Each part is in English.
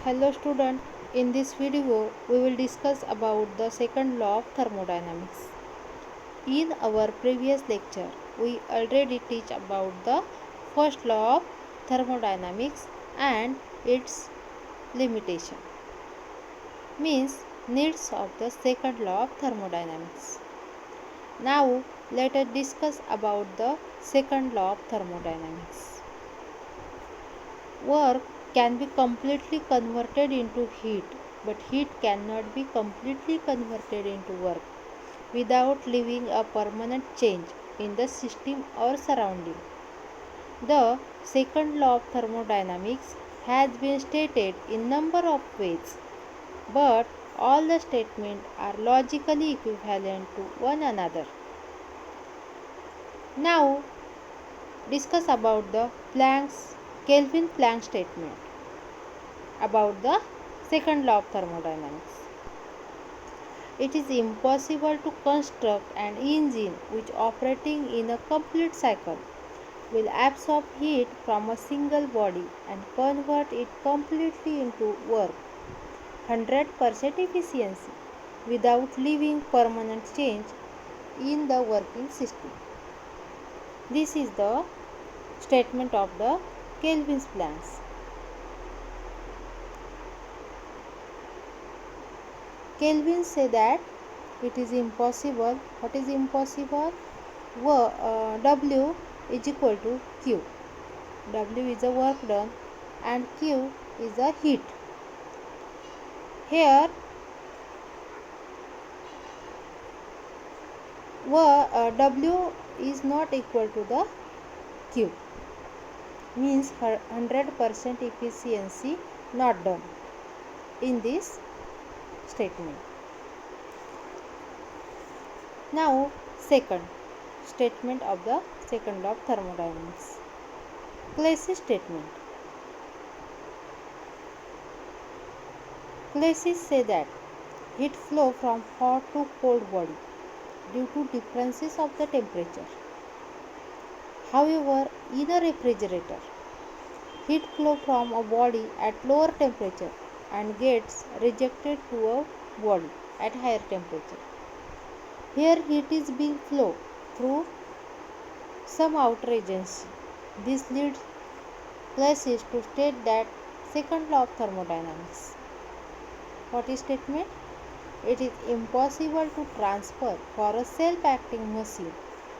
Hello student, in this video we will discuss about the second law of thermodynamics. In our previous lecture we already teach about the first law of thermodynamics and its limitation, means needs of the second law of thermodynamics. Now let us discuss about the second law of thermodynamics. Work can be completely converted into heat, but heat cannot be completely converted into work without leaving a permanent change in the system or surrounding. The second law of thermodynamics has been stated in number of ways, but all the statements are logically equivalent to one another. Now discuss about the Kelvin-Planck statement about the second law of thermodynamics. It is impossible to construct an engine which operating in a complete cycle will absorb heat from a single body and convert it completely into work 100% efficiency without leaving permanent change in the working system. This is the statement of the Kelvin's Planck. Kelvin say that it is impossible. What is impossible? W is equal to Q. W is the work done and Q is the heat. Here W is not equal to the Q, means 100% efficiency not done in this statement. Now second statement of the second law of thermodynamics. Classis statement. Classis say that heat flow from hot to cold body due to differences of the temperature. However, in a refrigerator, heat flow from a body at lower temperature and gets rejected to a body at higher temperature. Here heat is being flow through some outer agency. This leads Classis to state that second law of thermodynamics. What is statement? It is impossible to transfer for a self-acting machine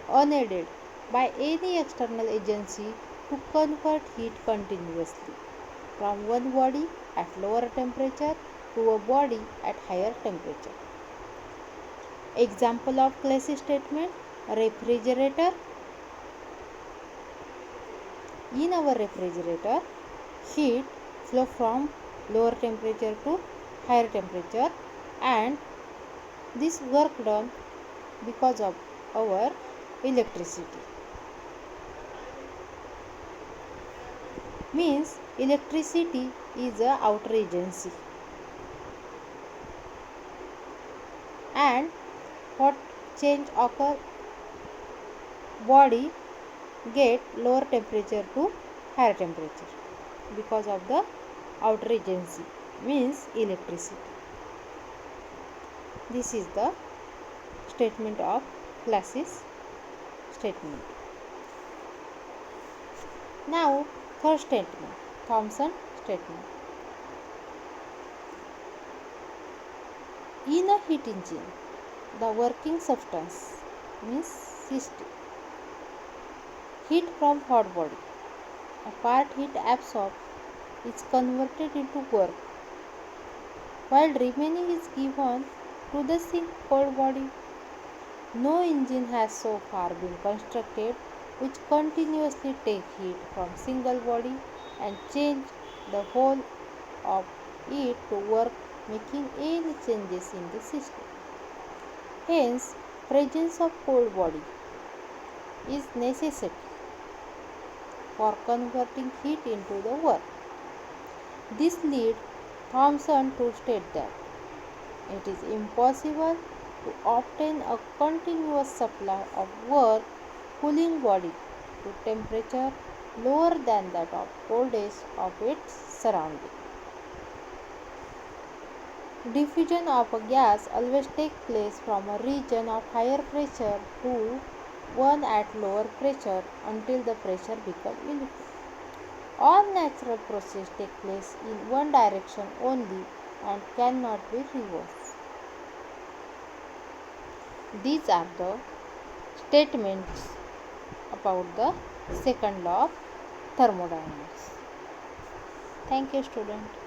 unaided by any external agency to convert heat continuously from one body at lower temperature to a body at higher temperature. Example of Classis statement: refrigerator. In our refrigerator, heat flow from lower temperature to higher temperature, and this work done because of our electricity. Means electricity is a outer agency, and what change occur? Body get lower temperature to higher temperature because of the outer agency, means electricity. This is the statement of Classis statement. Now third statement, Thomson statement. In a heat engine, the working substance, means system, heat from hot body, a part heat absorbed is converted into work, while remaining is given to the sink cold body. No engine has so far been constructed which continuously take heat from single body and change the whole of it to work, making any changes in the system. Hence, presence of cold body is necessary for converting heat into the work. This leads Thomson to state that it is impossible to obtain a continuous supply of work cooling body to temperature lower than that of coldest of its surrounding. Diffusion of a gas always takes place from a region of higher pressure to one at lower pressure until the pressure becomes uniform. All natural processes take place in one direction only and cannot be reversed. These are the statements about the second law of thermodynamics. Thank you, student.